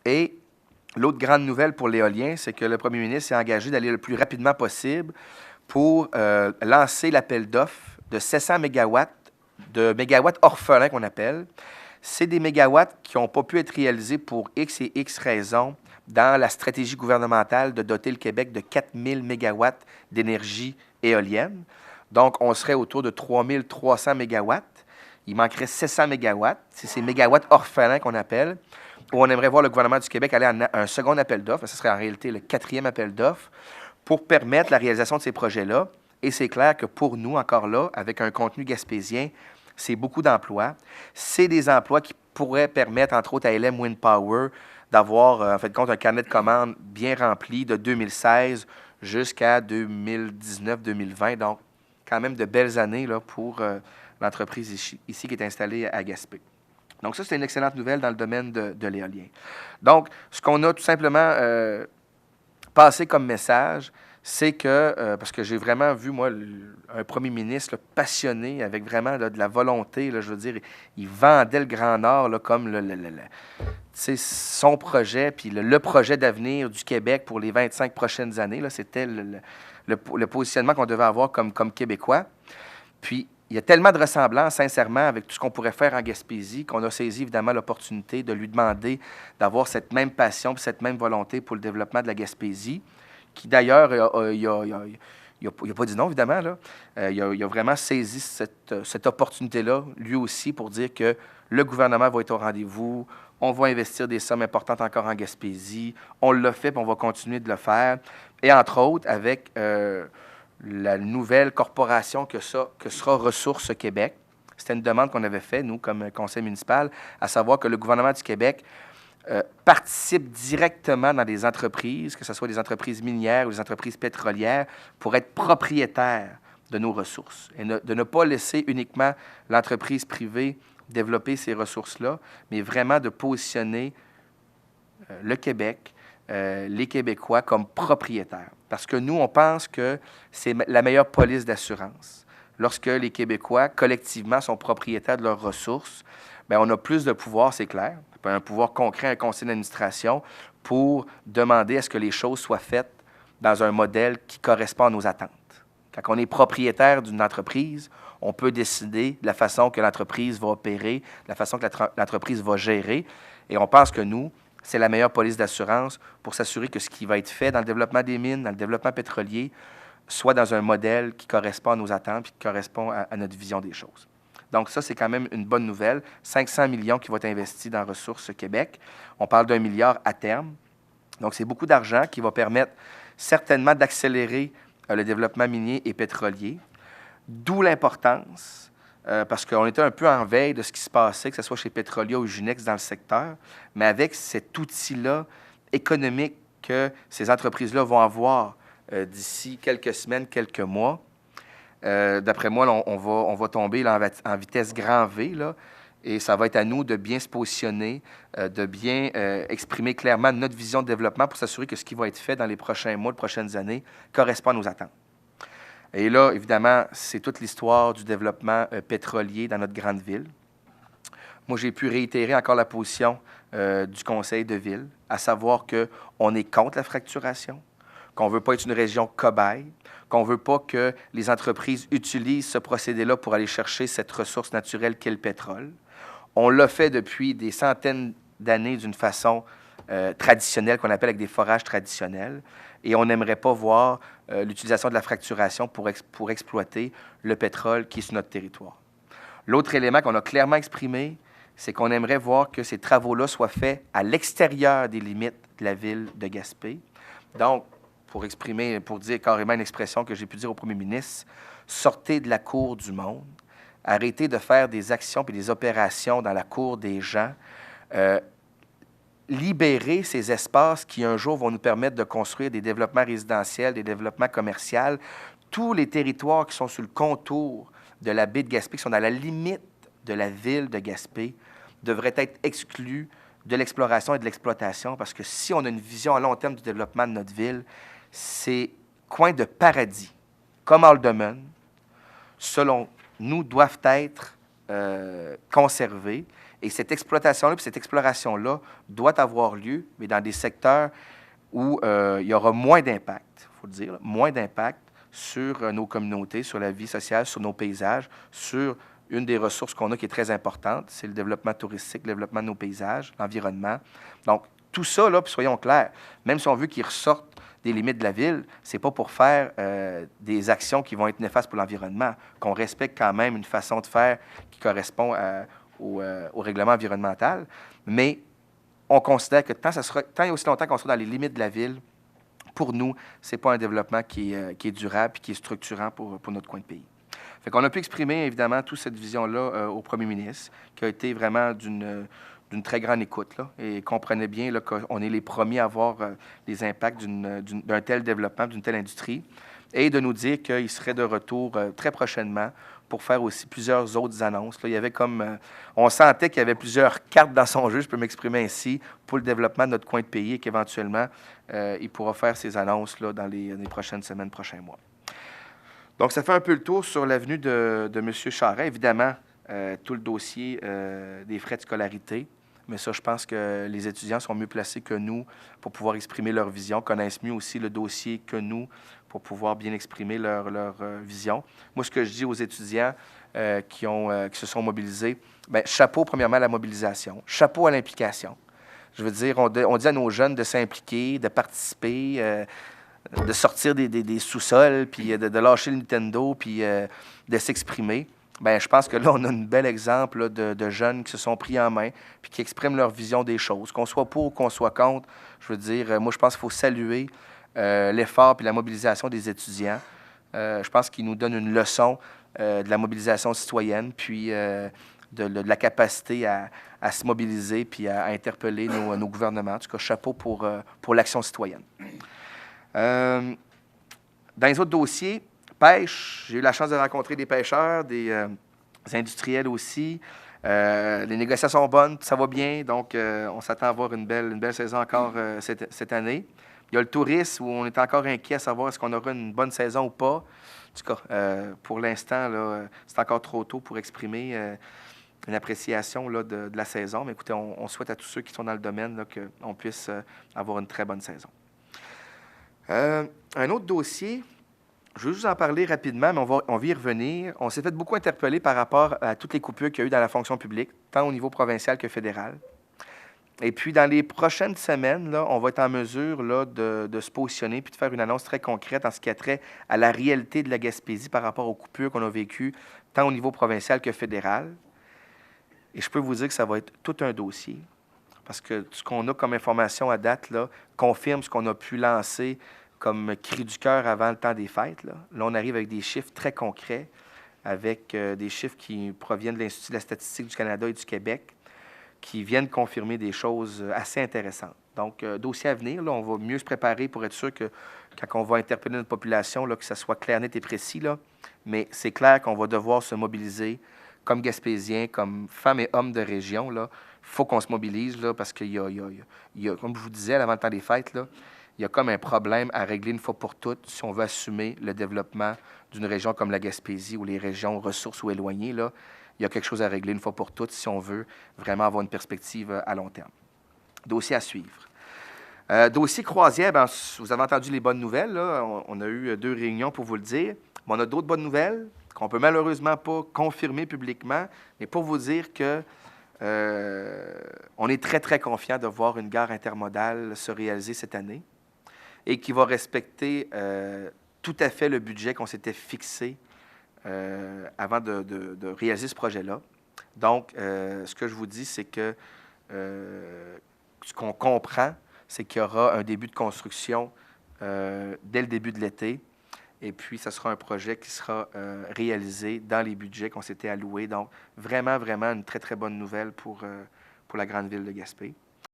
Et l'autre grande nouvelle pour l'éolien, c'est que le premier ministre s'est engagé d'aller le plus rapidement possible pour lancer l'appel d'offres de 700 mégawatts, de mégawatts orphelins qu'on appelle. C'est des mégawatts qui n'ont pas pu être réalisés pour X et X raisons dans la stratégie gouvernementale de doter le Québec de 4000 mégawatts d'énergie éolienne. Donc, on serait autour de 3300 mégawatts. Il manquerait 700 mégawatts. C'est ces mégawatts orphelins qu'on appelle, où on aimerait voir le gouvernement du Québec aller à un second appel d'offres. Ce serait en réalité le 4e appel d'offres pour permettre la réalisation de ces projets-là. Et c'est clair que pour nous, encore là, avec un contenu gaspésien, c'est beaucoup d'emplois. C'est des emplois qui pourraient permettre, entre autres, à LM Wind Power d'avoir, en fait, compte un carnet de commandes bien rempli de 2016 jusqu'à 2019-2020. Donc, quand même de belles années là, pour l'entreprise ici qui est installée à Gaspé. Donc, ça, c'est une excellente nouvelle dans le domaine de l'éolien. Donc, ce qu'on a tout simplement passé comme message, c'est que, parce que j'ai vraiment vu, moi, un premier ministre là, passionné, avec vraiment là, de la volonté, là, je veux dire, il vendait le Grand Nord là, comme son projet, puis le projet d'avenir du Québec pour les 25 prochaines années. Là, c'était le positionnement qu'on devait avoir comme Québécois. Puis, il y a tellement de ressemblances, sincèrement, avec tout ce qu'on pourrait faire en Gaspésie, qu'on a saisi évidemment l'opportunité de lui demander d'avoir cette même passion et cette même volonté pour le développement de la Gaspésie, qui d'ailleurs, il n'a pas dit non, évidemment. Là. Il a vraiment saisi cette opportunité-là, lui aussi, pour dire que le gouvernement va être au rendez-vous, on va investir des sommes importantes encore en Gaspésie, on l'a fait, puis on va continuer de le faire. Et entre autres, avec la nouvelle corporation que sera Ressources Québec. C'était une demande qu'on avait faite, nous, comme conseil municipal, à savoir que le gouvernement du Québec participe directement dans des entreprises, que ce soit des entreprises minières ou des entreprises pétrolières, pour être propriétaire de nos ressources et de ne pas laisser uniquement l'entreprise privée développer ces ressources-là, mais vraiment de positionner le Québec, les Québécois comme propriétaires. Parce que nous, on pense que c'est la meilleure police d'assurance. Lorsque les Québécois, collectivement, sont propriétaires de leurs ressources, bien, on a plus de pouvoir, c'est clair, un pouvoir concret, un conseil d'administration, pour demander à ce que les choses soient faites dans un modèle qui correspond à nos attentes. Quand on est propriétaire d'une entreprise, on peut décider de la façon que l'entreprise va opérer, de la façon que l'entreprise va gérer, et on pense que nous, c'est la meilleure police d'assurance pour s'assurer que ce qui va être fait dans le développement des mines, dans le développement pétrolier, soit dans un modèle qui correspond à nos attentes et qui correspond à notre vision des choses. Donc ça, c'est quand même une bonne nouvelle. 500 millions qui vont être investis dans Ressources Québec. On parle d'1 milliard à terme. Donc, c'est beaucoup d'argent qui va permettre certainement d'accélérer le développement minier et pétrolier. D'où l'importance, parce qu'on était un peu en veille de ce qui se passait, que ce soit chez Petrolia ou Junex dans le secteur, mais avec cet outil-là économique que ces entreprises-là vont avoir d'ici quelques semaines, quelques mois, d'après moi, là, on va tomber là, en vitesse grand V, là, et ça va être à nous de bien se positionner, de bien exprimer clairement notre vision de développement pour s'assurer que ce qui va être fait dans les prochains mois, les prochaines années, correspond à nos attentes. Et là, évidemment, c'est toute l'histoire du développement pétrolier dans notre grande ville. Moi, j'ai pu réitérer encore la position du conseil de ville, à savoir qu'on est contre la fracturation, qu'on ne veut pas être une région cobaye, qu'on ne veut pas que les entreprises utilisent ce procédé-là pour aller chercher cette ressource naturelle qu'est le pétrole. On l'a fait depuis des centaines d'années d'une façon traditionnelle, qu'on appelle avec des forages traditionnels, et on n'aimerait pas voir l'utilisation de la fracturation pour exploiter le pétrole qui est sur notre territoire. L'autre élément qu'on a clairement exprimé, c'est qu'on aimerait voir que ces travaux-là soient faits à l'extérieur des limites de la ville de Gaspé. Donc, pour dire carrément une expression que j'ai pu dire au premier ministre, sortez de la cour du monde, arrêtez de faire des actions et des opérations dans la cour des gens, libérer ces espaces qui, un jour, vont nous permettre de construire des développements résidentiels, des développements commerciaux. Tous les territoires qui sont sur le contour de la baie de Gaspé, qui sont à la limite de la ville de Gaspé, devraient être exclus de l'exploration et de l'exploitation, parce que si on a une vision à long terme du développement de notre ville, ces coins de paradis, comme Alderman, selon nous, doivent être conservés Et cette exploitation-là, puis cette exploration-là doit avoir lieu, mais dans des secteurs où il y aura moins d'impact, il faut le dire, là, moins d'impact sur nos communautés, sur la vie sociale, sur nos paysages, sur une des ressources qu'on a qui est très importante, c'est le développement touristique, le développement de nos paysages, l'environnement. Donc, tout ça, là, puis soyons clairs, même si on veut qu'ils ressortent des limites de la ville, c'est pas pour faire des actions qui vont être néfastes pour l'environnement, qu'on respecte quand même une façon de faire qui correspond au règlement environnemental, mais on considère que tant et aussi longtemps qu'on sera dans les limites de la ville, pour nous, ce n'est pas un développement qui est durable et qui est structurant pour notre coin de pays. Fait qu'on a pu exprimer, évidemment, toute cette vision-là au premier ministre, qui a été vraiment d'une très grande écoute, là, et comprenait bien là, qu'on est les premiers à voir les impacts d'un tel développement, d'une telle industrie, et de nous dire qu'il serait de retour très prochainement pour faire aussi plusieurs autres annonces. Là, il y avait comme... on sentait qu'il y avait plusieurs cartes dans son jeu, je peux m'exprimer ainsi, pour le développement de notre coin de pays et qu'éventuellement, il pourra faire ces annonces là, dans les prochaines semaines, prochains mois. Donc, ça fait un peu le tour sur l'avenue de M. Charest. Évidemment, tout le dossier des frais de scolarité. Mais ça, je pense que les étudiants sont mieux placés que nous pour pouvoir exprimer leur vision, connaissent mieux aussi le dossier que nous pour pouvoir bien exprimer leur vision. Moi, ce que je dis aux étudiants qui se sont mobilisés, bien, chapeau premièrement à la mobilisation, chapeau à l'implication. Je veux dire, on dit à nos jeunes de s'impliquer, de participer, de sortir des sous-sols, puis de lâcher le Nintendo, puis de s'exprimer. Bien, je pense que là, on a un bel exemple là, de jeunes qui se sont pris en main puis qui expriment leur vision des choses. Qu'on soit pour ou qu'on soit contre, je veux dire, moi, je pense qu'il faut saluer l'effort puis la mobilisation des étudiants. Je pense qu'ils nous donnent une leçon de la mobilisation citoyenne, puis de la capacité à se mobiliser puis à interpeller nos gouvernements. En tout cas, chapeau pour l'action citoyenne. Dans les autres dossiers, pêche, j'ai eu la chance de rencontrer des pêcheurs, des industriels aussi. Les négociations sont bonnes, ça va bien, donc on s'attend à avoir une belle saison encore cette année. Il y a le tourisme où on est encore inquiet à savoir est-ce qu'on aura une bonne saison ou pas. En tout cas, pour l'instant, là, c'est encore trop tôt pour exprimer une appréciation là, de la saison. Mais écoutez, on souhaite à tous ceux qui sont dans le domaine qu'on puisse avoir une très bonne saison. Un autre dossier, je vais juste en parler rapidement, mais on va y revenir. On s'est fait beaucoup interpeller par rapport à toutes les coupures qu'il y a eu dans la fonction publique, tant au niveau provincial que fédéral. Et puis, dans les prochaines semaines, là, on va être en mesure là, de se positionner puis de faire une annonce très concrète en ce qui a trait à la réalité de la Gaspésie par rapport aux coupures qu'on a vécues, tant au niveau provincial que fédéral. Et je peux vous dire que ça va être tout un dossier, parce que ce qu'on a comme information à date là, confirme ce qu'on a pu lancer comme cri du cœur avant le temps des fêtes. Là, on arrive avec des chiffres très concrets, avec des chiffres qui proviennent de l'Institut de la statistique du Canada et du Québec, qui viennent confirmer des choses assez intéressantes. Donc, dossier à venir, là, on va mieux se préparer pour être sûr que quand on va interpeller notre population, là, que ça soit clair, net et précis. Là. Mais c'est clair qu'on va devoir se mobiliser comme Gaspésiens, comme femmes et hommes de région. Il faut qu'on se mobilise là, parce qu'il y a, comme je vous disais, avant le temps des fêtes, là, il y a comme un problème à régler une fois pour toutes si on veut assumer le développement d'une région comme la Gaspésie ou les régions ressources ou éloignées. Là, il y a quelque chose à régler une fois pour toutes si on veut vraiment avoir une perspective à long terme. Dossier à suivre. Dossier croisière, bien, vous avez entendu les bonnes nouvelles. Là. On a eu 2 réunions pour vous le dire. Mais on a d'autres bonnes nouvelles qu'on ne peut malheureusement pas confirmer publiquement, mais pour vous dire que on est très, très confiant de voir une gare intermodale se réaliser cette année et qui va respecter tout à fait le budget qu'on s'était fixé avant de réaliser ce projet-là. Donc, ce que je vous dis, c'est que ce qu'on comprend, c'est qu'il y aura un début de construction dès le début de l'été. Et puis, ce sera un projet qui sera réalisé dans les budgets qu'on s'était alloués. Donc, vraiment, vraiment une très, très bonne nouvelle pour la grande ville de Gaspé.